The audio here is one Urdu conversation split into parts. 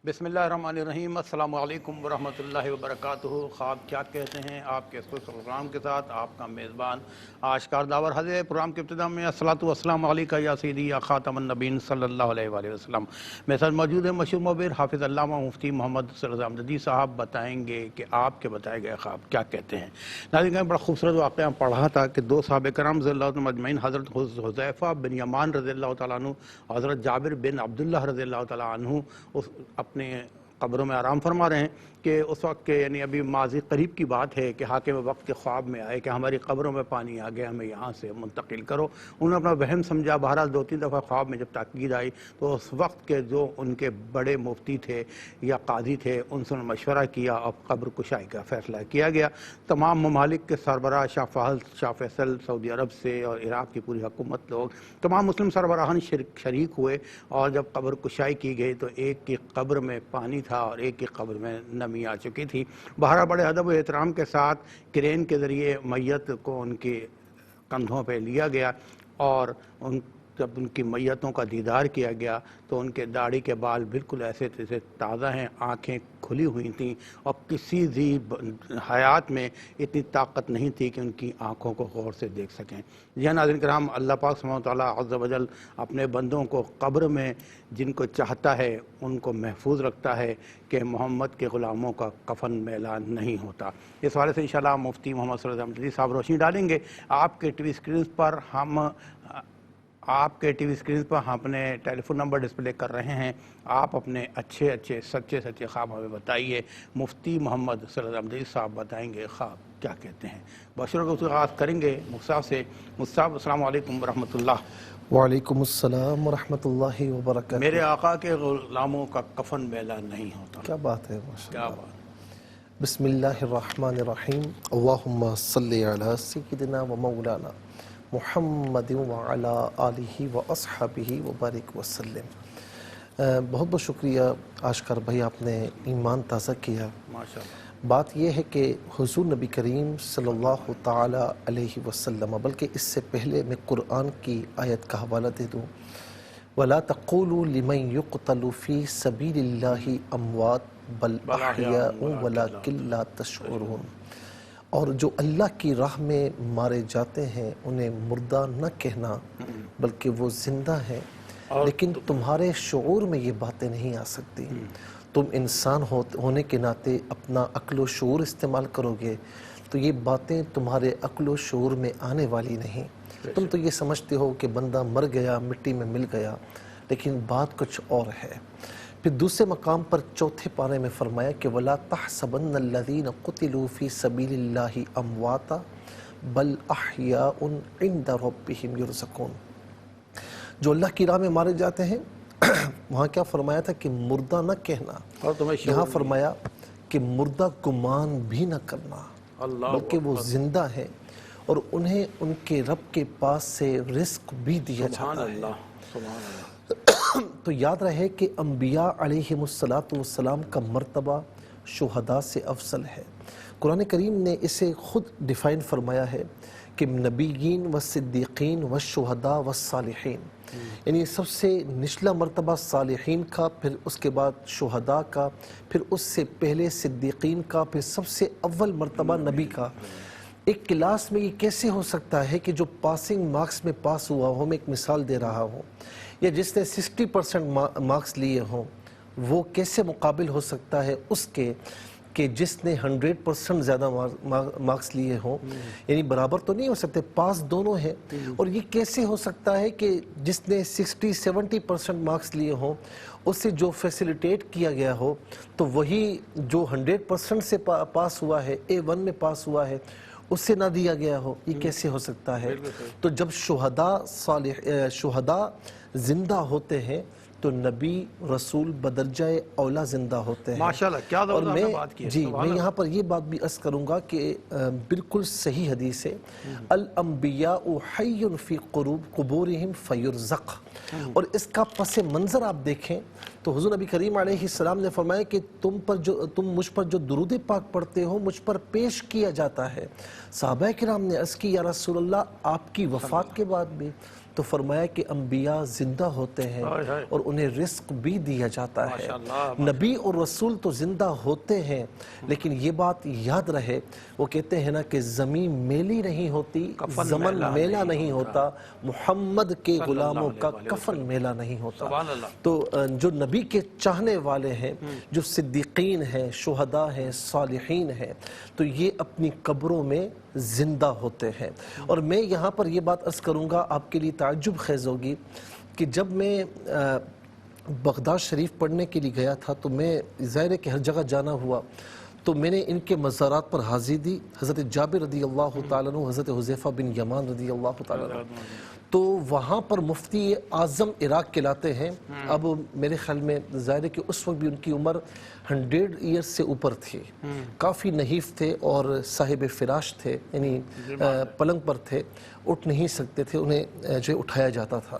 بسم اللہ الرحمن الرحیم۔ السلام علیکم ورحمۃ اللہ وبرکاتہ۔ خواب کیا کہتے ہیں آپ کے اس پروگرام کے ساتھ آپ کا میزبان آشکار داور حضرت۔ پروگرام کے ابتدا میں الصلاۃ والسلام علیکہ یا سیدی یا خاتم النبیین صلی اللہ علیہ وآلہ وسلم۔ میرے ساتھ موجود ہے مشہور مبیر حافظ علامہ مفتی محمد صلی امجدی صاحب، بتائیں گے کہ آپ کے بتائے گئے خواب کیا کہتے ہیں۔ ناظرین، بڑا خوبصورت واقعہ پڑھا تھا کہ دو صحابہ کرام رضی اللہ عنہم اجمعین، حضرت حذیفہ بن یمان رضی اللہ تعالیٰ عنہ، حضرت جابر بن عبداللہ رضی اللہ تعالیٰ عنہ اپنے قبروں میں آرام فرما رہے ہیں کہ اس وقت کے یعنی ابھی ماضی قریب کی بات ہے کہ حاکم وقت کے خواب میں آئے کہ ہماری قبروں میں پانی آ گیا، ہمیں یہاں سے منتقل کرو۔ انہوں نے اپنا وہم سمجھا۔ بہرحال دو تین دفعہ خواب میں جب تاکید آئی تو اس وقت کے جو ان کے بڑے مفتی تھے یا قاضی تھے، ان سے مشورہ کیا اور قبر کشائی کا فیصلہ کیا گیا۔ تمام ممالک کے سربراہ، شاہ فہد، شاہ فیصل سعودی عرب سے اور عراق کی پوری حکومت، لوگ تمام مسلم سربراہان شریک ہوئے، اور جب قبر کشائی کی گئی تو ایک کی قبر میں پانی تھا اور ایک کی قبر میں نمی آ چکی تھی۔ بہرحال بڑے ادب و احترام کے ساتھ کرین کے ذریعے میت کو ان کے کندھوں پہ لیا گیا، اور جب ان کی میتوں کا دیدار کیا گیا تو ان کے داڑھی کے بال بالکل ایسے جیسے تازہ ہیں، آنکھیں کھلی ہوئی تھیں، اور کسی ذی حیات میں اتنی طاقت نہیں تھی کہ ان کی آنکھوں کو غور سے دیکھ سکیں۔ یہ ناظرین کرام، اللہ پاک سبحانہ وتعالیٰ عز و جل اپنے بندوں کو قبر میں جن کو چاہتا ہے ان کو محفوظ رکھتا ہے کہ محمد کے غلاموں کا کفن میلا نہیں ہوتا۔ اس حوالے سے انشاءاللہ مفتی محمد صلی اللہ علیہ وسلم صاحب روشنی ڈالیں گے۔ آپ کے ٹی وی اسکرینز پر ہم اپنے ٹیلی فون نمبر ڈسپلے کر رہے ہیں۔ آپ اپنے اچھے سچے خواب ہمیں بتائیے۔ مفتی محمد صلی اللہ علیہ وسلم صاحب بتائیں گے خواب کیا کہتے ہیں۔ بشروں کو آغاز کریں گے مصعب سے۔ مصعب، السلام علیکم ورحمۃ اللہ۔ وعلیکم السلام ورحمۃ اللہ وبرکاتہ۔ میرے آقا کے غلاموں کا کفن میلا نہیں ہوتا۔ کیا بات ہے، کیا بات۔ بسم اللہ الرحمن الرحیم۔ اللہم صلی علی سیدنا و مولانا محمد وعلی آلہ و اصحابہ وبارک وسلم۔ بہت بہت شکریہ آشکار بھائی، آپ نے ایمان تازہ کیا۔ ماشاءاللہ۔ بات یہ ہے کہ حضور نبی کریم صلی اللہ تعالی علیہ وسلم، بلکہ اس سے پہلے میں قرآن کی آیت کا حوالہ دے دوں، وَلَا تَقُولُوا لِمَنْ يُقْتَلُ فِي سَبِيلِ اللَّهِ أَمْوَاتٌ بَلْ أَحْيَاءٌ وَلَكِنْ لَا تَشْعُرُونَ۔ اور جو اللہ کی راہ میں مارے جاتے ہیں انہیں مردہ نہ کہنا، بلکہ وہ زندہ ہیں، لیکن تمہارے شعور میں یہ باتیں نہیں آ سکتی۔ تم انسان ہونے کے ناطے اپنا عقل و شعور استعمال کرو گے تو یہ باتیں تمہارے عقل و شعور میں آنے والی نہیں۔ تم تو یہ سمجھتے ہو کہ بندہ مر گیا، مٹی میں مل گیا، لیکن بات کچھ اور ہے۔ پھر دوسرے مقام پر چوتھے پارے میں فرمایا کہ وَلَا تَحْسَبَنَّ الَّذِينَ قُتِلُوا فِي سَبِيلِ اللَّهِ أَمْوَاتًا بَلْ أَحْيَاءٌ عِنْدَ رَبِّهِمْ يُرْزَقُونَ۔ جو اللہ کی راہ میں مارے جاتے ہیں وہاں کیا فرمایا تھا کہ مردہ نہ کہنا، یہاں فرمایا کہ مردہ گمان بھی نہ کرنا، بلکہ وہ زندہ ہیں اور انہیں ان کے رب کے پاس سے رزق بھی دیا جاتا ہے۔ تو یاد رہے کہ انبیاء علیہم السلام کا مرتبہ شہداء سے افضل ہے۔ قرآن کریم نے اسے خود ڈیفائن فرمایا ہے کہ نبیین و صدیقین و شہداء و صالحین، یعنی سب سے نچلا مرتبہ صالحین کا، پھر اس کے بعد شہداء کا، پھر اس سے پہلے صدیقین کا، پھر سب سے اول مرتبہ نبی کا۔ ایک کلاس میں یہ کیسے ہو سکتا ہے کہ جو پاسنگ مارکس میں پاس ہوا ہو، میں ایک مثال دے رہا ہوں، یا جس نے 60% مارکس لیے ہوں، وہ کیسے مقابل ہو سکتا ہے اس کے کہ جس نے 100% زیادہ مارکس لیے ہوں؟ یعنی برابر تو نہیں ہو سکتے، پاس دونوں ہیں۔ اور یہ کیسے ہو سکتا ہے کہ جس نے 60-70% مارکس لیے ہوں، اس سے جو فیسیلیٹیٹ کیا گیا ہو تو وہی جو 100% سے پاس ہوا ہے، A1 میں پاس ہوا ہے، اس سے نہ دیا گیا ہو؟ یہ کیسے ہو سکتا ہے؟ تو جب شہداء زندہ ہوتے ہیں تو نبی رسول بدرجہ اولا زندہ ہوتے ہیں۔ ماشاءاللہ، کیا زبردست بات کی ہے۔ جی، میں یہاں پر یہ بات بھی عرض کروں گا کہ بالکل صحیح حدیث ہے، الانبیاء حی فی قبورہم فیرزق۔ اور اس کا پس منظر آپ دیکھیں تو حضور نبی کریم علیہ السلام نے فرمایا کہ تم مجھ پر جو درود پاک پڑھتے ہو مجھ پر پیش کیا جاتا ہے۔ صحابہ کرام نے عرض کی یا رسول اللہ، آپ کی وفات کے بعد بھی؟ تو فرمایا کہ انبیاء زندہ ہوتے ہیں اور انہیں رزق بھی دیا جاتا ہے۔ نبی اور رسول تو زندہ ہوتے ہیں، لیکن یہ بات یاد رہے، وہ کہتے ہیں نا کہ زمین میلی نہیں ہوتی، زمن میلا نہیں ہوتا، محمد کے غلاموں کا کفن میلا نہیں ہوتا۔ تو جو نبی کے چاہنے والے ہیں، جو صدیقین ہیں، شہداء ہیں، صالحین ہیں، تو یہ اپنی قبروں میں زندہ ہوتے ہیں۔ اور میں یہاں پر یہ بات عرض کروں گا، آپ کے لیے تعجب خیز ہوگی کہ جب میں بغداد شریف پڑھنے کے لیے گیا تھا تو میں ظاہر ہے کہ ہر جگہ جانا ہوا، تو میں نے ان کے مزارات پر حاضری دی، حضرت جابر رضی اللہ تعالیٰ عنہ، حضرت حذیفہ بن یمان رضی اللہ تعالیٰ عنہ، تو وہاں پر مفتی اعظم عراق کہلاتے ہیں۔ اب میرے خیال میں ظاہر ہے کہ اس وقت بھی ان کی عمر 100 ایئرز سے اوپر تھی، کافی نحیف تھے اور صاحب فراش تھے، یعنی پلنگ پر تھے، اٹھ نہیں سکتے تھے، انہیں جو اٹھایا جاتا تھا۔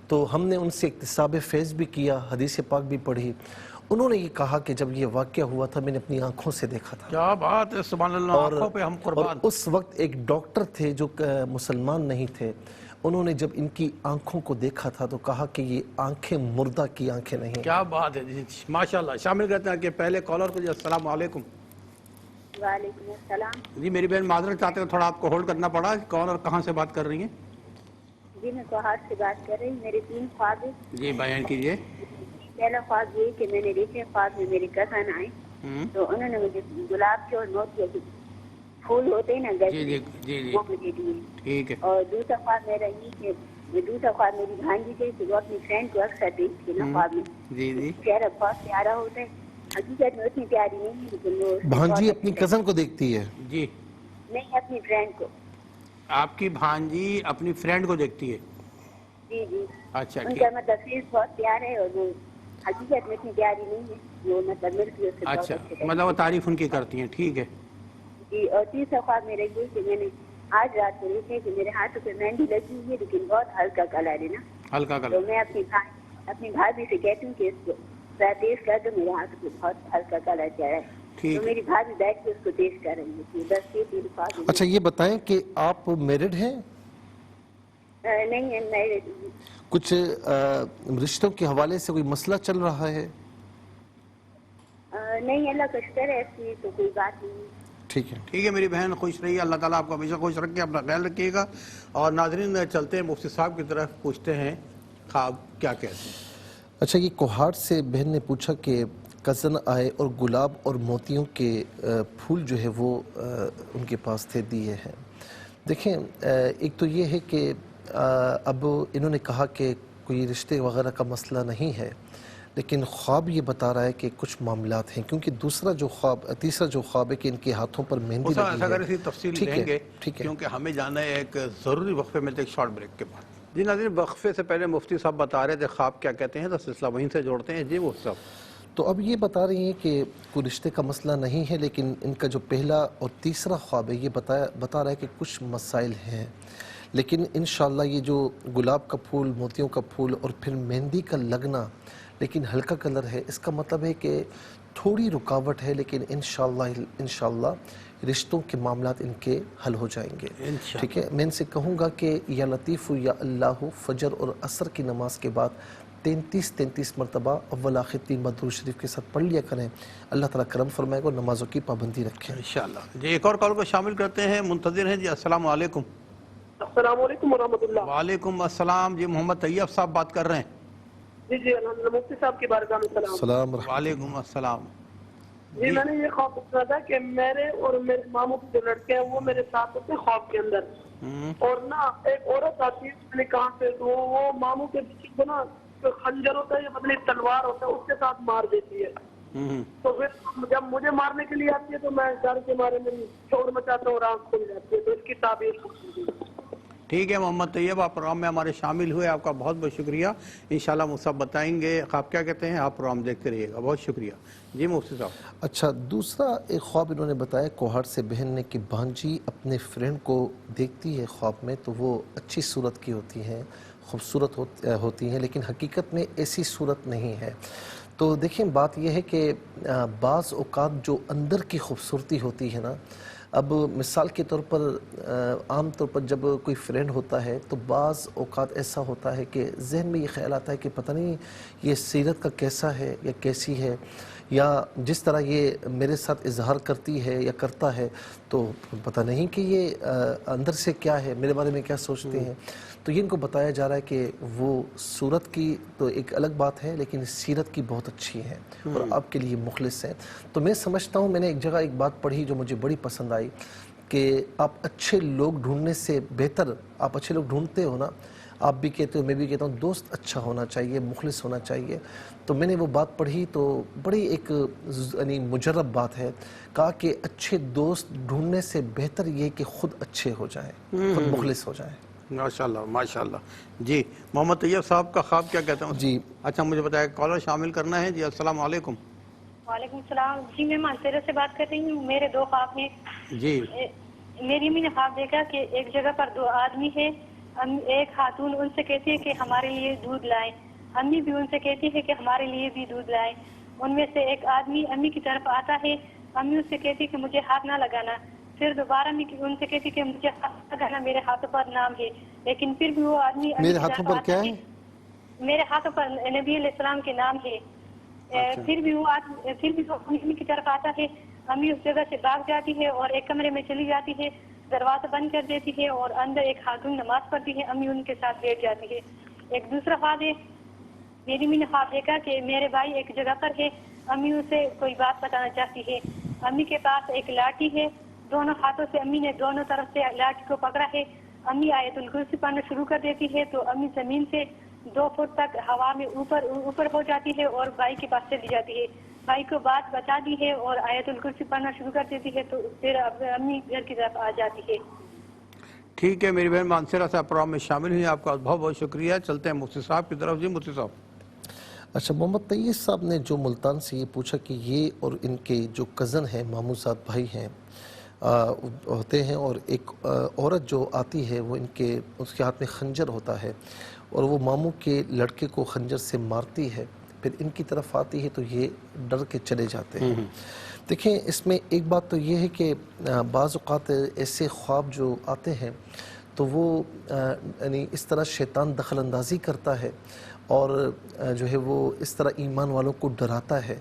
تو ہم نے ان سے اکتساب فیض بھی کیا، حدیث پاک بھی پڑھی۔ انہوں نے یہ کہا کہ جب یہ واقعہ ہوا تھا میں نے اپنی آنکھوں سے دیکھا تھا۔ کیا بات ہے، سبحان اللہ، آنکھوں پہ ہم قربان۔ اور اس وقت ایک ڈاکٹر تھے جو مسلمان نہیں تھے، انہوں نے جب ان کی آنکھوں کو دیکھا تھا تو کہا کہ یہ آنکھیں مردہ کی آنکھیں نہیں۔ کیا بات ہے جی، ماشاءاللہ۔ شامل کرتے ہیں کہ پہلے کالر کو جی، السلام علیکم۔ وعلیکم السلام جی میری بہن معذرت چاہتے ہیں، تھوڑا آپ کو ہولڈ کرنا پڑا۔ کون اور کہاں سے بات کر رہی ہیں؟ جی میں کوہاٹ سے بات کر رہی ہوں۔ میرے 3 خواب ہیں۔ جی بیان کیجئے۔ پہلا خواب یہ کہ میں نے دیکھے، خواب میں میری کزن آئی تو انہوں نے مجھے گلاب کے اور موتیوں کے پھول ہوتے ہیں نا جی جی وہ مجھے دیے۔ ٹھیک ہے۔ اور دوسرا خواب میرا یہ کہ دوسرا خواب میری بھانجی تھی کہ وہ اپنی فرینڈ کو اکثر دیکھتی نا خواب میں، جی جی چہرہ بہت پیارا ہوتا ہے، حقیقت میں اتنی پیاری نہیں ہے لیکن وہ بھانجی اپنی کزن کو دیکھتی ہے؟ جی، نہیں اپنی فرینڈ کو۔ آپ کی بھانجی اپنی فرینڈ کو دیکھتی ہے؟ جی جی، اچھا ان ٹھیک۔ کا مطلب فیس بہت پیارا ہے اور وہ حقیقت میں اتنی پیاری نہیں ہے، وہ مطلب ملتی ہے اس سے بہت اچھا، اچھے مطلب وہ تعریف ان کی کرتی ہیں، ٹھیک ہے۔ جی۔ اور تیسرا خواب میرا یہ کہ میں نے آج رات کو دیکھا کہ میرے ہاتھوں پہ مہندی لگی ہوئی ہے لیکن بہت ہلکا کلر ہے نا، ہلکا تو کلر۔ میں اپنی بھابھی سے کہتی ہوں کہ اس کو ذرا تیز کر دو، میرے ہاتھوں پہ بہت ہلکا کلر چڑھا ہے، ٹھیک تو میری بھابھی بیٹھ کے اس کو تیز کر رہی ہے۔ بس یہ 3 خواب ہیں۔ اچھا یہ بتائیں کہ آپ میرڈ ہیں؟ نہیں ہے، میں کچھ رشتوں کے حوالے سے کوئی مسئلہ چل رہا ہے؟ نہیں، اللہ کا شکر ہے، ایسی تو کوئی بات نہیں۔ ٹھیک ہے۔ ٹھیک ہے میری بہن، خوش رہیے، اللہ تعالیٰ آپ کو ہمیشہ خوش رکھے، اپنا خیال رکھیے گا۔ اور ناظرین چلتے ہیں مفتی صاحب کی طرف، پوچھتے ہیں خواب کیا کہتے ہیں۔ اچھا یہ کوہاٹ سے بہن نے پوچھا کہ کزن آئے اور گلاب اور موتیوں کے پھول جو ہے وہ ان کے پاس تھے، دیے ہیں۔ دیکھیں ایک تو یہ ہے کہ اب انہوں نے کہا کہ کوئی رشتے وغیرہ کا مسئلہ نہیں ہے، لیکن خواب یہ بتا رہا ہے کہ کچھ معاملات ہیں، کیونکہ تیسرا جو خواب ہے کہ ان کے ہاتھوں پر مہندی لگی اگر ہے۔ اسی تفصیل ٹھیک لیں ہے، گے ٹھیک ہے۔ کیونکہ ہمیں جانا ہے ایک ضروری وقفے میں، ایک شارٹ بریک کے بعد۔ جی ناظرین، وقفے سے پہلے مفتی صاحب بتا رہے تھے خواب کیا کہتے ہیں، تو سلسلہ وہیں سے جوڑتے ہیں۔ جی مفتی صاحب۔ تو اب یہ بتا رہی ہیں کہ کوئی رشتے کا مسئلہ نہیں ہے، لیکن ان کا جو پہلا اور تیسرا خواب ہے یہ بتا رہا ہے کہ کچھ مسائل ہیں، لیکن انشاءاللہ یہ جو گلاب کا پھول، موتیوں کا پھول اور پھر مہندی کا لگنا لیکن ہلکا کلر ہے، اس کا مطلب ہے کہ تھوڑی رکاوٹ ہے، لیکن انشاءاللہ رشتوں کے معاملات ان کے حل ہو جائیں گے۔ ٹھیک ہے، میں ان سے کہوں گا کہ یا لطیف یا اللہ فجر اور عصر کی نماز کے بعد 33 مرتبہ اول آخر 3 بار درود شریف کے ساتھ پڑھ لیا کریں، اللہ تعالیٰ کرم فرمائے گا اور نمازوں کی پابندی رکھیں انشاءاللہ۔ جی ایک اور کال کو شامل کرتے ہیں، منتظر ہیں۔ جی السلام علیکم۔ السلام علیکم ورحمۃ اللہ۔ وعلیکم السلام۔ جی محمد طیب صاحب بات کر رہے ہیں۔ جی جی الحمدللہ، مفتی صاحب کی بارگاہ میں سلام۔ السلام ورحمۃ وعلیکم السلام۔ جی میں نے یہ خواب سنا تھا کہ میرے اور میرے ماموں کے جو لڑکے ہیں وہ میرے ساتھ ہوتے ہیں خواب کے اندر، اور نا ایک عورت آتی ہے، میں نے کہا سے تو وہ ماموں کے پیچھے کو نا جو خنجر ہوتا ہے یا مطلب تلوار ہوتا ہے اس کے ساتھ مار دیتی ہے، تو پھر جب مجھے مارنے کے لیے آتی ہے تو میں ڈر کے مارے میں شور مچاتا ہوں اور آنکھ کھل جاتی ہے، تو اس کی تعبیر۔ ٹھیک ہے محمد طیب، آپ پروگرام میں ہمارے شامل ہوئے، آپ کا بہت بہت شکریہ۔ انشاءاللہ مصعب بتائیں گے خواب کیا کہتے ہیں، آپ پروگرام دیکھتے رہیے گا، بہت شکریہ۔ جی مفتی صاحب۔ اچھا دوسرا ایک خواب انہوں نے بتایا کوہاٹ سے بہن نے کہ بھانجی اپنے فرینڈ کو دیکھتی ہے خواب میں تو وہ اچھی صورت کی ہوتی ہیں، خوبصورت ہوتی ہیں، لیکن حقیقت میں ایسی صورت نہیں ہے۔ تو دیکھیں بات یہ ہے کہ بعض اوقات جو اندر کی خوبصورتی ہوتی ہے نا اب مثال کے طور پر عام طور پر جب کوئی فرینڈ ہوتا ہے تو بعض اوقات ایسا ہوتا ہے کہ ذہن میں یہ خیال آتا ہے کہ پتہ نہیں یہ سیرت کا کیسا ہے یا کیسی ہے، یا جس طرح یہ میرے ساتھ اظہار کرتی ہے یا کرتا ہے تو پتہ نہیں کہ یہ اندر سے کیا ہے، میرے بارے میں کیا سوچتے ہیں. تو یہ ان کو بتایا جا رہا ہے کہ وہ صورت کی تو ایک الگ بات ہے لیکن سیرت کی بہت اچھی ہے اور آپ کے لیے مخلص ہیں. تو میں سمجھتا ہوں، میں نے ایک جگہ ایک بات پڑھی جو مجھے بڑی پسند آئی کہ آپ اچھے لوگ ڈھونڈنے سے بہتر، آپ اچھے لوگ ڈھونڈتے ہو نا، آپ بھی کہتے ہو میں بھی کہتا ہوں، دوست اچھا ہونا چاہیے، مخلص ہونا چاہیے. تو میں نے وہ بات پڑھی تو بڑی ایک یعنی مجرب بات ہے، کہا کہ اچھے دوست ڈھونڈنے سے بہتر یہ کہ خود اچھے ہو جائیں، خود مخلص ہو جائیں. ماشاءاللہ ماشاءاللہ. جی محمد طیب صاحب کا خواب کیا کہتے ہیں؟ جی اچھا مجھے بتائیں، کالر شامل کرنا ہے. جی السلام علیکم. وعلیکم السلام. جی میں مانسیرہ سے بات کر رہی ہوں. میرے 2 خواب ہیں. جی میری امی نے خواب دیکھا کہ ایک جگہ پر 2 آدمی ہیں. ایک خاتون ان سے کہتی ہے کہ ہمارے لیے دودھ لائیں، امی بھی ان سے کہتی ہے کہ ہمارے لیے بھی دودھ لائیں. ان میں سے ایک آدمی امی کی طرف آتا ہے، امی اس سے کہتی کہ مجھے ہاتھ نہ لگانا. پھر دوبارہ امی ان سے کہتی کہ مجھے ہاتھ لگانا، میرے ہاتھوں پر نام ہے. لیکن پھر بھی وہ آدمی میرے ہاتھوں پر کیا ہے؟ میرے ہاتھوں پر نبی علیہ السلام کے نام ہے. پھر بھی وہ امی کی طرف آتا ہے، امی اس جگہ سے بھاگ جاتی ہے اور ایک کمرے میں چلی جاتی ہے، دروازہ بند کر دیتی ہے اور اندر ایک خاتون نماز پڑھتی ہے. امی ان کے ساتھ بیٹھ جاتی ہے. ایک دوسرا خواب ہے، میری امی نے خواب دیکھا کہ میرے بھائی ایک جگہ پر ہے، امی اسے کوئی بات بتانا چاہتی ہے. امی کے پاس ایک لاٹھی ہے، دونوں ہاتھوں سے امی نے دونوں طرف سے لاٹھی کو پکڑا ہے. امی آیت الکرسی پڑھنا شروع کر دیتی ہے تو امی زمین سے 2 فٹ تک ہوا میں اوپر ہو جاتی ہے اور بھائی کے پاس چلی جاتی ہے. بھائی کو بات بتا دی ہے اور آیت الکرسی پڑھنا شروع کر دیتی ہے تو پھر امی گھر کی طرف آ جاتی ہے. ٹھیک ہے میری بہن مانسیرہ صاحب پروگرام میں شامل ہوئی، آپ کا بہت بہت شکریہ. چلتے ہیں مفتی صاحب کی طرف. جی مفتی صاحب. اچھا، محمد طیب صاحب نے جو ملتان سے یہ پوچھا کہ یہ اور ان کے جو کزن ہیں، ماموں صاحب بھائی ہیں ہوتے ہیں، اور ایک عورت جو آتی ہے وہ اس کے ہاتھ میں خنجر ہوتا ہے اور وہ ماموں کے لڑکے کو خنجر سے مارتی ہے، پھر ان کی طرف آتی ہے تو یہ ڈر کے چلے جاتے ہیں. دیکھیں اس میں ایک بات تو یہ ہے کہ بعض اوقات ایسے خواب جو آتے ہیں تو وہ یعنی اس طرح شیطان دخل اندازی کرتا ہے اور جو ہے وہ اس طرح ایمان والوں کو ڈراتا ہے.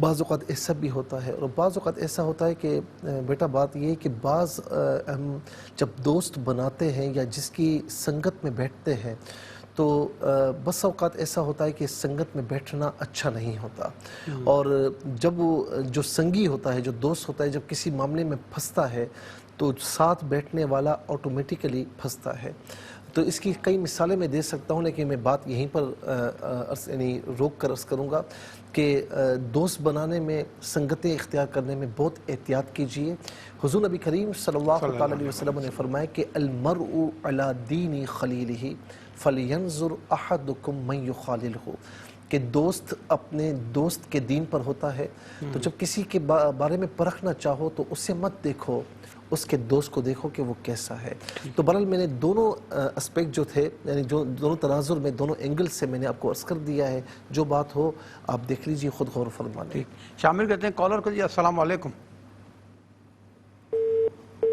بعض اوقات ایسا بھی ہوتا ہے اور بعض اوقات ایسا ہوتا ہے کہ بیٹا بات یہ ہے کہ بعض ہم جب دوست بناتے ہیں یا جس کی سنگت میں بیٹھتے ہیں تو بس اوقات ایسا ہوتا ہے کہ سنگت میں بیٹھنا اچھا نہیں ہوتا، اور جب وہ جو سنگی ہوتا ہے، جو دوست ہوتا ہے، جب کسی معاملے میں پھنستا ہے تو ساتھ بیٹھنے والا آٹومیٹیکلی پھنستا ہے. تو اس کی کئی مثالیں میں دے سکتا ہوں لیکن میں بات یہیں پر یعنی روک کر عرض کروں گا کہ دوست بنانے میں، سنگتیں اختیار کرنے میں بہت احتیاط کیجیے. حضور نبی کریم صلی اللہ علیہ وسلم نے فرمایا کہ المرء علی دین خلیلہ فلینظر احدکم من یخاللہ، کہ دوست اپنے دوست کے دین پر ہوتا ہے. تو جب کسی کے بارے میں پرکھنا چاہو تو اسے مت دیکھو، اس کے دوست کو دیکھو کہ وہ کیسا ہے. تو بہرحال میں نے دونوں اسپیکٹ جو تھے، یعنی جو دونوں تناظر میں، دونوں اینگل سے میں نے آپ کو عرض کر دیا ہے. جو بات ہو آپ دیکھ لیجئے، خود غور فرما لیں. شامل کرتے ہیں کالر کو. جی السلام علیکم.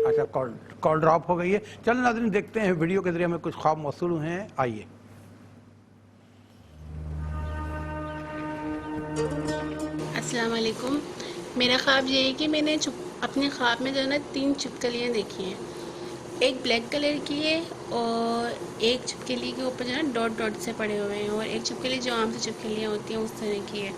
اچھا کال ڈراپ ہو گئی ہے. چلیں ناظرین دیکھتے ہیں ویڈیو کے ذریعے ہمیں کچھ خواب موصول ہوئے ہیں. آئیے. السلام علیکم. میرا خواب یہ ہے کہ میں نے اپنے خواب میں جو ہے نا 3 چھپکلیاں دیکھی ہیں. ایک بلیک کلر کی ہے اور ایک چھپکلی کے اوپر جو ہے نا ڈاٹ ڈاٹ سے پڑے ہوئے ہیں، اور ایک چھپکلی جو عام سے چھپکلیاں ہوتی ہیں اس طرح کی ہے.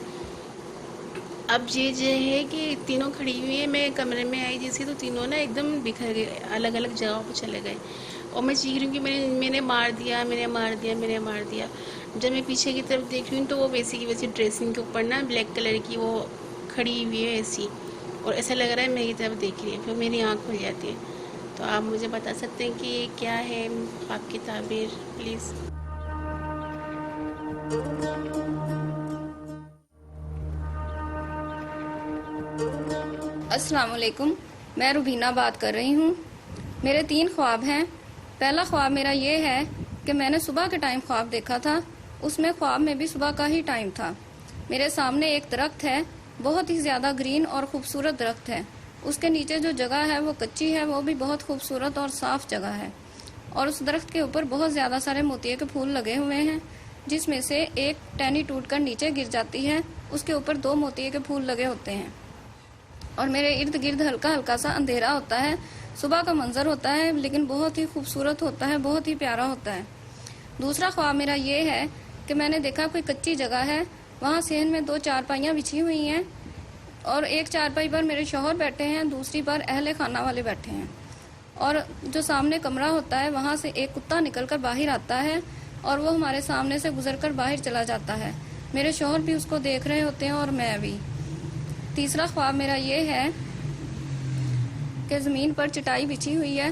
اب یہ جو ہے کہ تینوں کھڑی ہوئی ہیں، میں کمرے میں آئی جیسے تو تینوں نا ایک دم بکھر گئے، الگ الگ جگہوں پہ چلے گئے، اور میں چیخ رہی ہوں کہ میں نے مار دیا، میں نے مار دیا، میں نے مار دیا. جب میں پیچھے کی طرف دیکھ رہی ہوں تو وہ ویسی کی ویسی ڈریسنگ کے اوپر نا بلیک کلر کی وہ کھڑی ہوئی ہے ایسی، اور ایسا لگ رہا ہے میری طرف دیکھ رہی ہے. پھر میری آنکھ کھل جاتی ہے. تو آپ مجھے بتا سکتے ہیں کہ یہ کیا ہے آپ کی تعبیر پلیز؟ السلام علیکم، میں روبینہ بات کر رہی ہوں. میرے 3 خواب ہیں. پہلا خواب میرا یہ ہے کہ میں نے صبح کے ٹائم خواب دیکھا تھا، اس میں خواب میں بھی صبح کا ہی ٹائم تھا. میرے سامنے ایک درخت ہے، بہت ہی زیادہ گرین اور خوبصورت درخت ہے. اس کے نیچے جو جگہ ہے وہ کچی ہے، وہ بھی بہت خوبصورت اور صاف جگہ ہے، اور اس درخت کے اوپر بہت زیادہ سارے موتیے کے پھول لگے ہوئے ہیں، جس میں سے ایک ٹہنی ٹوٹ کر نیچے گر جاتی ہے، اس کے اوپر 2 موتیے کے پھول لگے ہوتے ہیں، اور میرے ارد گرد ہلکا ہلکا سا اندھیرا ہوتا ہے۔ صبح کا منظر ہوتا ہے لیکن بہت ہی خوبصورت ہوتا ہے، بہت ہی پیارا ہوتا ہے۔ دوسرا خواب میرا یہ ہے کہ میں نے دیکھا کوئی کچی جگہ ہے، وہاں صحن میں 2 چارپائیاں بچھی ہوئی ہیں، اور ایک چارپائی پر میرے شوہر بیٹھے ہیں، دوسری پر اہل خانہ والے بیٹھے ہیں، اور جو سامنے کمرہ ہوتا ہے وہاں سے ایک کتا نکل کر باہر آتا ہے اور وہ ہمارے سامنے سے گزر کر باہر چلا جاتا ہے۔ میرے شوہر بھی اس کو دیکھ رہے ہوتے ہیں اور میں بھی۔ تیسرا خواب میرا یہ ہے کہ زمین پر چٹائی بچھی ہوئی ہے،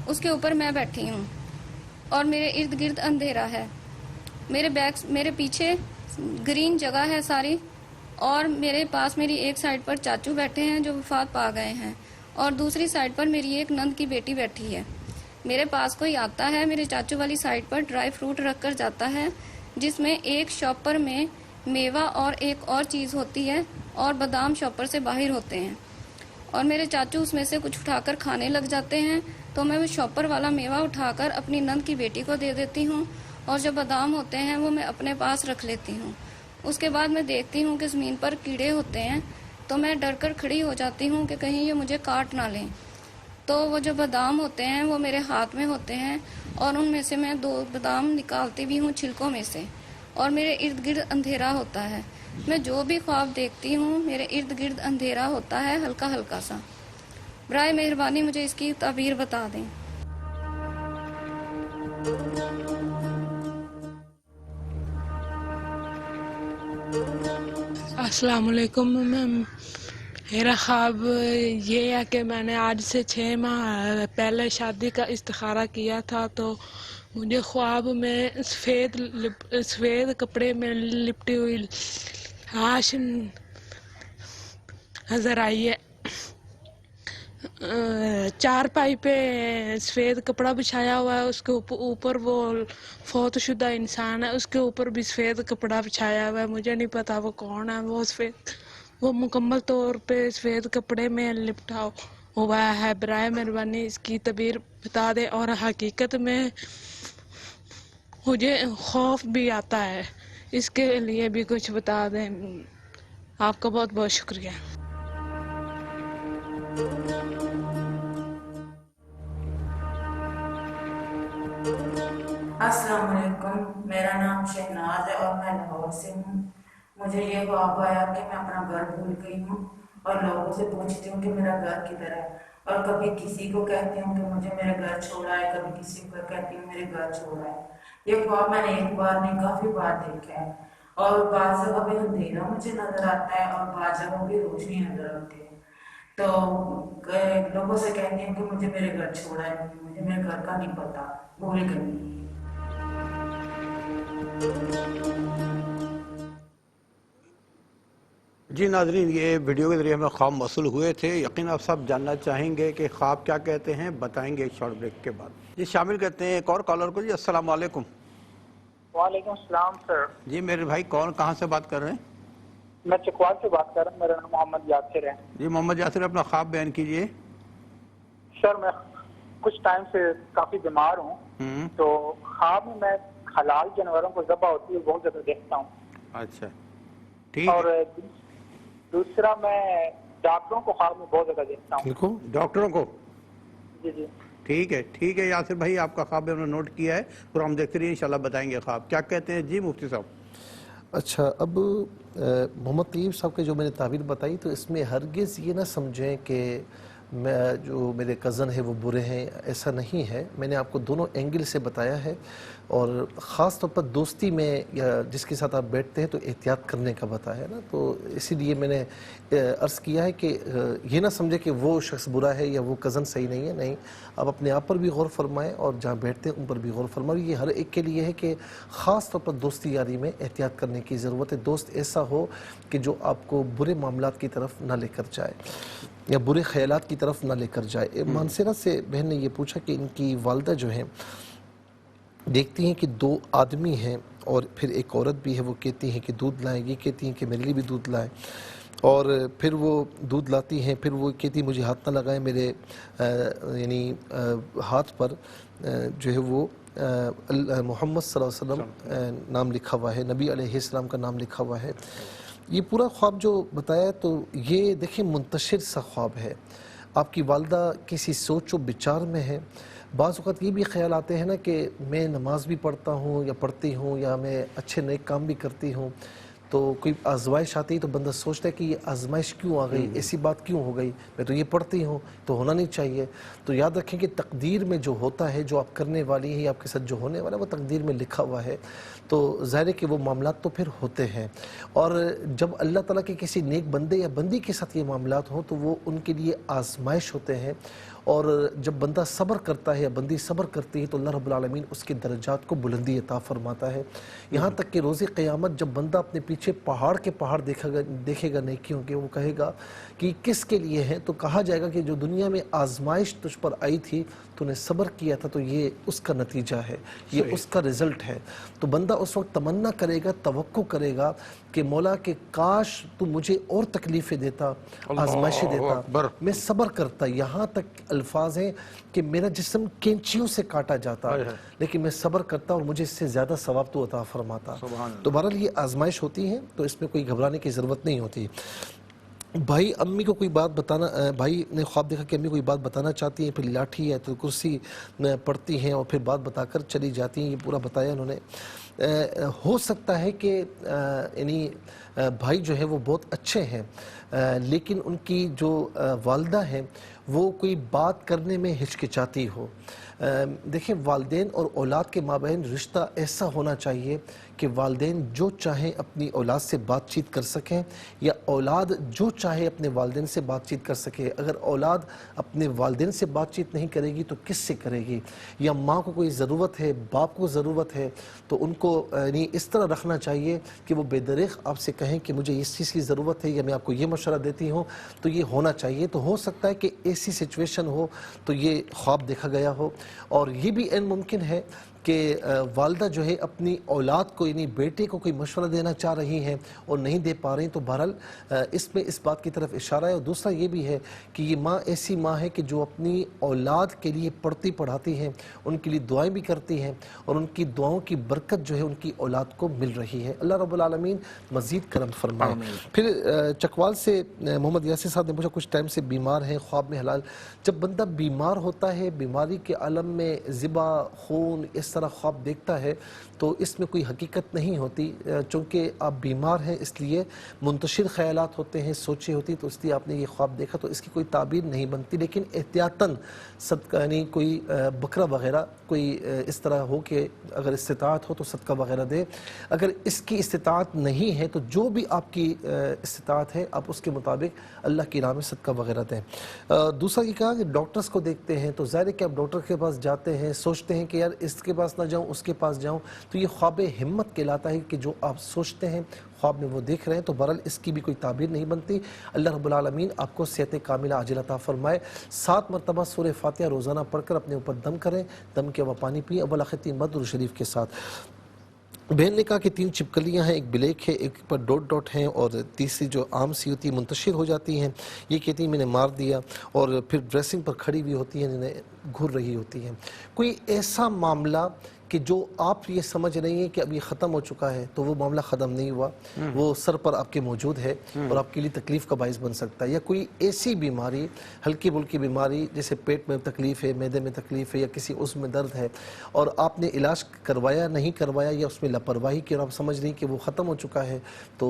اس کے اوپر میں بیٹھی ہوں اور میرے ارد گرد اندھیرا ہے، میرے پیچھے گرین جگہ ہے ساری، اور میرے پاس میری ایک سائڈ پر چاچو بیٹھے ہیں جو وفات پا گئے ہیں، اور دوسری سائڈ پر میری ایک نند کی بیٹی بیٹھی ہے۔ میرے پاس کوئی آتا ہے، میرے چاچو والی سائڈ پر ڈرائی فروٹ رکھ کر جاتا ہے، جس میں ایک شاپر میں میوہ اور ایک اور چیز ہوتی ہے، اور بادام شاپر سے باہر ہوتے ہیں، اور میرے چاچو اس میں سے کچھ اٹھا کر کھانے لگ جاتے ہیں، تو میں وہ شاپر والا میوہ اٹھا کر اپنی نند کی بیٹی کو دے دیتی ہوں، اور جو بادام ہوتے ہیں وہ میں اپنے پاس رکھ لیتی ہوں۔ اس کے بعد میں دیکھتی ہوں کہ زمین پر کیڑے ہوتے ہیں، تو میں ڈر کر کھڑی ہو جاتی ہوں کہ کہیں یہ مجھے کاٹ نہ لیں، تو وہ جو بادام ہوتے ہیں وہ میرے ہاتھ میں ہوتے ہیں، اور ان میں سے میں 2 بادام نکالتی بھی ہوں چھلکوں میں سے، اور میرے ارد گرد اندھیرا ہوتا ہے۔ میں جو بھی خواب دیکھتی ہوں میرے ارد گرد اندھیرا ہوتا ہے، ہلکا ہلکا سا۔ برائے مہربانی مجھے اس کی تعبیر بتا دیں۔ السلام علیکم میم، میرا خواب یہ ہے کہ میں نے آج سے 6 ماہ پہلے شادی کا استخارہ کیا تھا، تو مجھے خواب میں سفید کپڑے میں لپٹی ہوئی لاش نظر آئی ہے۔ چارپائی پہ سفید کپڑا بچھایا ہوا ہے، اس کے اوپر وہ فوت شدہ انسان ہے، اس کے اوپر بھی سفید کپڑا بچھایا ہوا ہے۔ مجھے نہیں پتا وہ کون ہے، وہ مکمل طور پہ سفید کپڑے میں لپٹا ہوا ہے۔ برائے مہربانی اس کی تعبیر بتا دیں، اور حقیقت میں مجھے خوف بھی آتا ہے، اس کے لیے بھی کچھ بتا دیں۔ آپ کا بہت بہت شکریہ۔ السلام علیکم، میرا نام شہناز ہے اور میں لاہور سے ہوں۔ مجھے یہ خواب آیا کہ میں اپنا گھر بھول گئی ہوں اور لوگوں سے پوچھتی ہوں کہ میرا گھر کدھر ہے، اور کبھی کسی کو کہتی ہوں کہ مجھے میرے گھر چھوڑا ہے، کبھی کسی کو کہتی ہوں میرے گھر چھوڑا ہے۔ یہ خواب میں نے ایک بار نہیں کافی بار دیکھا ہے، اور بعض جگہ پہ اندھیرا مجھے نظر آتا ہے اور بعض جگہ پہ روشنی نظر آتی ہے، تو لوگوں سے کہتی ہوں کہ مجھے میرے گھر چھوڑا ہے، مجھے میرے گھر کا نہیں پتا، بھول گئی۔ جی ناظرین، یہ ویڈیو کے ذریعے ہمیں خواب موصول ہوئے تھے۔ یقین آپ سب جاننا چاہیں گے کہ خواب کیا کہتے ہیں، بتائیں گے شارٹ بریک کے بعد۔ جی شامل کرتے ہیں ایک اور کالر کو۔ جی السلام علیکم۔ وعلیکم السلام سر۔ جی میرے بھائی کون کہاں سے بات کر رہے ہیں؟ میں چکوال سے بات کر رہا ہوں، میرا نام محمد یاسر ہے۔ جی محمد یاسر، اپنا خواب بیان کیجیے۔ سر میں کچھ ٹائم سے کافی بیمار ہوں، تو خواب میں حلال جانوروں کو ذبح ہوتی ہے بہت زیادہ دیکھتا ہوں۔ اچھا ٹھیک۔ اور دوسرا میں ڈاکٹروں کو خواب میں بہت زیادہ دیکھتا ہوں۔ ڈاکٹروں کو؟ جی جی ٹھیک ہے یاسر بھائی، آپ کا خواب ہم نے نوٹ کیا ہے، اور ہم دیکھتے رہیے انشاءاللہ بتائیں گے خواب کیا کہتے ہیں۔ جی مفتی صاحب۔ اچھا، اب محمد طیب صاحب کے جو میں نے تعبیر بتائی، تو اس میں ہرگز یہ نہ سمجھیں کہ جو میرے کزن ہیں وہ برے ہیں، ایسا نہیں ہے۔ میں نے آپ کو دونوں اینگل سے بتایا ہے، اور خاص طور پر دوستی میں یا جس کے ساتھ آپ بیٹھتے ہیں تو احتیاط کرنے کا بتایا ہے نا، تو اسی لیے میں نے عرض کیا ہے کہ یہ نہ سمجھے کہ وہ شخص برا ہے یا وہ کزن صحیح نہیں ہے، نہیں، آپ اپنے آپ پر بھی غور فرمائیں اور جہاں بیٹھتے ہیں ان پر بھی غور فرمائیں۔ یہ ہر ایک کے لیے ہے کہ خاص طور پر دوستی یاری میں احتیاط کرنے کی ضرورت ہے۔ دوست ایسا ہو کہ جو آپ کو برے معاملات کی طرف نہ لے کر جائے یا برے خیالات کی طرف نہ لے کر جائے۔ مانسیرہ سے بہن نے یہ پوچھا کہ ان کی والدہ جو ہیں دیکھتی ہیں کہ 2 آدمی ہیں اور پھر ایک عورت بھی ہے، وہ کہتی ہیں کہ دودھ لائیں، یہ کہتی ہیں کہ میرے لیے بھی دودھ لائیں، اور پھر وہ دودھ لاتی ہیں، پھر وہ کہتی مجھے ہاتھ نہ لگائیں، میرے یعنی ہاتھ پر جو ہے وہ محمد صلی اللہ علیہ وسلم نام لکھا ہوا ہے، نبی علیہ السلام کا نام لکھا ہوا ہے۔ یہ پورا خواب جو بتایا تو یہ دیکھیں منتشر سا خواب ہے۔ آپ کی والدہ کسی سوچ و بچار میں ہے۔ بعض اوقات یہ بھی خیال آتے ہیں نا کہ میں نماز بھی پڑھتا ہوں یا پڑھتی ہوں یا میں اچھے نیک کام بھی کرتی ہوں، تو کوئی آزمائش آتی ہے تو بندہ سوچتا ہے کہ یہ آزمائش کیوں آ گئی، ایسی بات کیوں ہو گئی، میں تو یہ پڑھتی ہوں تو ہونا نہیں چاہیے۔ تو یاد رکھیں کہ تقدیر میں جو ہوتا ہے، جو آپ کرنے والی ہیں یا آپ کے ساتھ جو ہونے والا ہے، وہ تقدیر میں لکھا ہوا ہے۔ تو ظاہر ہے کہ وہ معاملات تو پھر ہوتے ہیں، اور جب اللہ تعالیٰ کے کسی نیک بندے یا بندی کے ساتھ یہ معاملات ہوں تو وہ ان کے لیے آزمائش ہوتے ہیں، اور جب بندہ صبر کرتا ہے یا بندی صبر کرتی ہے تو اللہ رب العالمین اس کے درجات کو بلندی عطا فرماتا ہے، یہاں تک کہ روز قیامت جب بندہ اپنے پیچھے پہاڑ کے پہاڑ دیکھے گا نیکیوں کے، وہ کہے گا کہ کس کے لیے ہے، تو کہا جائے گا کہ جو دنیا میں آزمائش تجھ پر آئی تھی تو نے صبر کیا تھا، تو یہ اس کا نتیجہ ہے، یہ اس کا رزلٹ ہے۔ تو بندہ اس وقت تمنا کرے گا، توقع کرے گا کہ مولا کہ کاش تو مجھے اور تکلیفیں دیتا، آزمائشیں دیتا، میں صبر کرتا۔ یہاں تک الفاظ ہیں کہ میرا جسم کینچیوں سے کاٹا جاتا لیکن میں صبر کرتا اور مجھے اس سے زیادہ ثواب تو عطا فرماتا۔ تو بہرحال یہ آزمائش ہوتی ہے، تو اس میں کوئی گھبرانے کی ضرورت نہیں ہوتی۔ بھائی امی کو کوئی بات بتانا، بھائی نے خواب دیکھا کہ امی کوئی بات بتانا چاہتی ہیں، پھر لاٹھی ہے تو کرسی پڑھتی ہیں اور پھر بات بتا کر چلی جاتی ہیں، یہ پورا بتایا انہوں نے۔ ہو سکتا ہے کہ یعنی بھائی جو ہے وہ بہت اچھے ہیں، لیکن ان کی جو والدہ ہیں وہ کوئی بات کرنے میں ہچکچاتی ہو۔ دیکھیں والدین اور اولاد کے مابین رشتہ ایسا ہونا چاہیے کہ والدین جو چاہیں اپنی اولاد سے بات چیت کر سکیں، یا اولاد جو چاہے اپنے والدین سے بات چیت کر سکے۔ اگر اولاد اپنے والدین سے بات چیت نہیں کرے گی تو کس سے کرے گی؟ یا ماں کو کوئی ضرورت ہے، باپ کو ضرورت ہے، تو ان کو یعنی اس طرح رکھنا چاہیے کہ وہ بے دریغ آپ سے کہیں کہ مجھے اس چیز کی ضرورت ہے یا میں آپ کو یہ مشورہ دیتی ہوں، تو یہ ہونا چاہیے۔ تو ہو سکتا ہے کہ ایسی سچویشن ہو تو یہ خواب دیکھا گیا ہو، اور یہ بھی عین ممکن ہے کہ والدہ جو ہے اپنی اولاد کو یعنی بیٹے کو کوئی مشورہ دینا چاہ رہی ہیں اور نہیں دے پا رہی، تو بہرحال اس میں اس بات کی طرف اشارہ ہے۔ اور دوسرا یہ بھی ہے کہ یہ ماں ایسی ماں ہے کہ جو اپنی اولاد کے لیے پڑھتی پڑھاتی ہیں، ان کے لیے دعائیں بھی کرتی ہیں، اور ان کی دعاؤں کی برکت جو ہے ان کی اولاد کو مل رہی ہے۔ اللہ رب العالمین مزید کرم فرمائے۔ پھر چکوال سے محمد یاسر صاحب نے پوچھا کچھ ٹائم سے بیمار ہیں، خواب میں حلال۔ جب بندہ بیمار ہوتا ہے، بیماری کے عالم میں ذبح، خون، اس طرح خواب دیکھتا ہے تو اس میں کوئی حقیقت نہیں ہوتی، چونکہ آپ بیمار ہیں اس لیے منتشر خیالات ہوتے ہیں، سوچیں ہوتی، تو اس لیے آپ نے یہ خواب دیکھا، تو اس کی کوئی تعبیر نہیں بنتی۔ لیکن احتیاطاً صدقہ یعنی کوئی بکرا وغیرہ کوئی اس طرح ہو کہ اگر استطاعت ہو تو صدقہ وغیرہ دے۔ اگر اس کی استطاعت نہیں ہے تو جو بھی آپ کی استطاعت ہے آپ اس کے مطابق اللہ کی راہ میں صدقہ وغیرہ دیں۔ دوسرا یہ کہا کہ ڈاکٹرز کو دیکھتے ہیں تو ظاہر ہے کہ آپ ڈاکٹر کے پاس جاتے ہیں، سوچتے ہیں کہ یار اس کے پاس نہ جاؤں اس کے پاس جاؤں، تو یہ خواب ہمت کہلاتا ہے کہ جو آپ سوچتے ہیں خواب میں وہ دیکھ رہے ہیں، تو بہرحال اس کی بھی کوئی تعبیر نہیں بنتی۔ اللہ رب العالمین آپ کو صحت کاملہ عاجل عطا فرمائے۔ 7 مرتبہ سورہ فاتحہ روزانہ پڑھ کر اپنے اوپر دم کریں، دم کے بعد پانی پئیں، اول آخر 3 مرتبہ درود شریف کے ساتھ۔ بہن نے کہا کہ 3 چپکلیاں ہیں، ایک بلیک ہے، ایک پر ڈاٹ ہے، اور تیسری جو عام سی ہوتی ہے منتشر ہو جاتی ہیں، یہ کہتی ہیں میں نے مار دیا، اور پھر ڈریسنگ پر کھڑی ہوئی ہوتی ہیں، انہیں گھر رہی ہوتی ہیں۔ کوئی ایسا معاملہ کہ جو آپ یہ سمجھ رہی ہیں کہ اب یہ ختم ہو چکا ہے، تو وہ معاملہ ختم نہیں ہوا، وہ سر پر آپ کے موجود ہے اور آپ کے لیے تکلیف کا باعث بن سکتا ہے۔ یا کوئی ایسی بیماری، ہلکی پھلکی بیماری جیسے پیٹ میں تکلیف ہے، معدے میں تکلیف ہے، یا کسی عضو میں درد ہے، اور آپ نے علاج کروایا نہیں کروایا یا اس میں لاپرواہی کی اور آپ سمجھ رہی کہ وہ ختم ہو چکا ہے، تو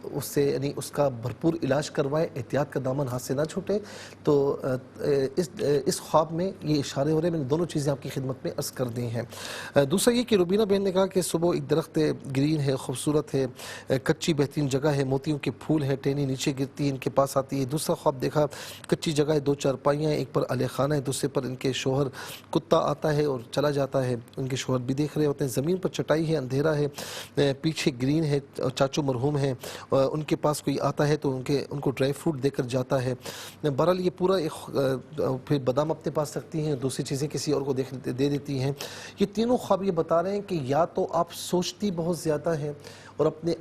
اس سے یعنی اس کا بھرپور علاج کروائے، احتیاط کا دامن ہاتھ سے نہ چھوٹے۔ تو اس خواب میں یہ اشارے ہو رہے ہیں، میں نے دونوں چیزیں آپ کی خدمت میں عرض کر دی ہیں۔ دوسرا یہ کہ روبینہ بہن نے کہا کہ صبح ایک درخت ہے، گرین ہے، خوبصورت ہے، کچی بہترین جگہ ہے، موتیوں کے پھول ہیں، ٹہنی نیچے گرتی ہے، ان کے پاس آتی ہے۔ دوسرا خواب دیکھا کچی جگہ ہے، 2 چارپائیاں ہیں، ایک پر اہل خانہ ہے، دوسرے پر ان کے شوہر، کتا آتا ہے اور چلا جاتا ہے، ان کے شوہر بھی دیکھ رہے ہوتے ہیں، زمین پر چٹائی ہے، اندھیرا ہے، پیچھے گرین ہے، چاچو مرحوم ہیں، ان کے پاس کوئی آتا ہے تو ان کو ڈرائی فروٹ دے کر جاتا ہے۔ بہرحال یہ پورا ایک، پھر بادام اپنے پاس رکھتی ہیں، دوسری چیزیں کسی اور کو دے دیتی ہیں۔ یہ تینوں دونوں خواب یہ بتا رہے ہیں کہ یا تو آپ سوچتی بہت زیادہ ہیں اور اپنے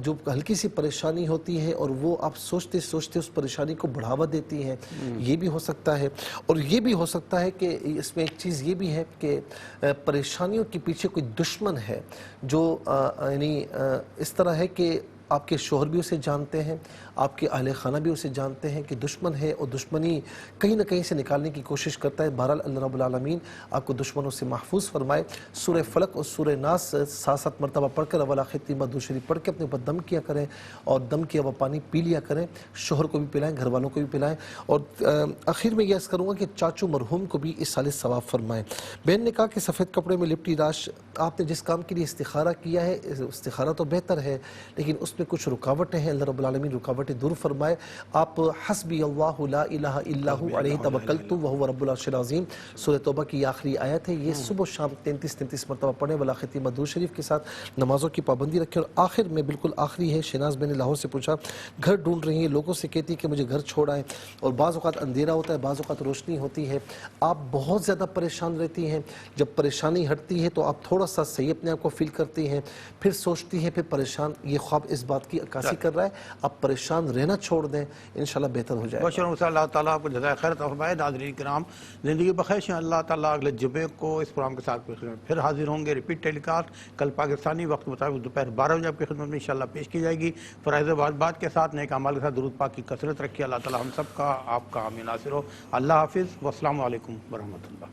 جو ہلکی سی پریشانی ہوتی ہے اور وہ آپ سوچتے سوچتے اس پریشانی کو بڑھاوا دیتی ہیں، یہ بھی ہو سکتا ہے۔ اور یہ بھی ہو سکتا ہے کہ اس میں ایک چیز یہ بھی ہے کہ پریشانیوں کے پیچھے کوئی دشمن ہے جو یعنی اس طرح ہے کہ آپ کے شوہر بھی اسے جانتے ہیں، آپ کے اہل خانہ بھی اسے جانتے ہیں کہ دشمن ہے اور دشمنی کہیں نہ کہیں سے نکالنے کی کوشش کرتا ہے۔ بہرحال اللہ رب العالمین آپ کو دشمنوں سے محفوظ فرمائے۔ سورہ فلق اور سورہ ناس 7 مرتبہ پڑھ کر اول آخر 3 بار درود شریف پڑھ کے اپنے اوپر دم کیا کریں اور دم کیا ہوا پانی پی لیا کریں، شوہر کو بھی پلائیں، گھر والوں کو بھی پلائیں، اور آخر میں یہ عرض کروں گا کہ چاچو مرحوم کو بھی اس سال ثواب فرمائیں۔ بہن نے کہا کہ سفید کپڑے میں لپٹی لاش، آپ نے جس کام کے لیے استخارہ کیا ہے، استخارہ تو بہتر ہے لیکن اس میں کچھ رکاوٹیں ہیں، اللہ رب العالمین رکاوٹیں دور فرمائے۔ آپ حسبی اللہ لا الہ الا ہو علیہ توکلت وہو رب العرش العظیم سورہ توبہ کی آخری آیت ہے، یہ صبح و شام 33 مرتبہ پڑھیں، ولا ختیمہ درود شریف کے ساتھ نمازوں کی پابندی رکھیں۔ اور آخر میں بالکل آخری ہے، شہناز بہن نے لاہور سے پوچھا، گھر ڈھونڈ رہی ہیں، لوگوں سے کہتی کہ مجھے گھر چھوڑ آئیں، اور بعض اوقات اندھیرا ہوتا ہے، بعض اوقات روشنی ہوتی ہے، آپ بہت زیادہ پریشان رہتی ہیں، جب پریشانی ہٹتی ہے تو آپ تھوڑا سا صحیح اپنے آپ کو فیل کرتی ہیں، پھر سوچتی ہیں، پھر پریشان، یہ خواب اس بات کی عکاسی کر رہا ہے، آپ پریشان رہنا چھوڑ دیں، انشاءاللہ بہتر ہو جائے گا۔ اللہ تعالیٰ آپ کو جزائے خیر عطا فرمائے۔ ناظرین کرام، زندگی بخیر، اللہ تعالیٰ اگلے جمعے کو اس پروگرام کے ساتھ پھر حاضر ہوں گے۔ ریپیٹ ٹیلی کاسٹ کل پاکستانی وقت مطابق دوپہر 12 بجے آپ کی خدمت میں انشاءاللہ پیش کی جائے گی۔ فرائض بات کے ساتھ نیک اعمال کے ساتھ درود پاک کی کثرت رکھیے۔ اللہ تعالیٰ ہم سب کا آپ کا حامی ناصر ہو۔ اللہ حافظ، والسلام علیکم ورحمۃ اللہ۔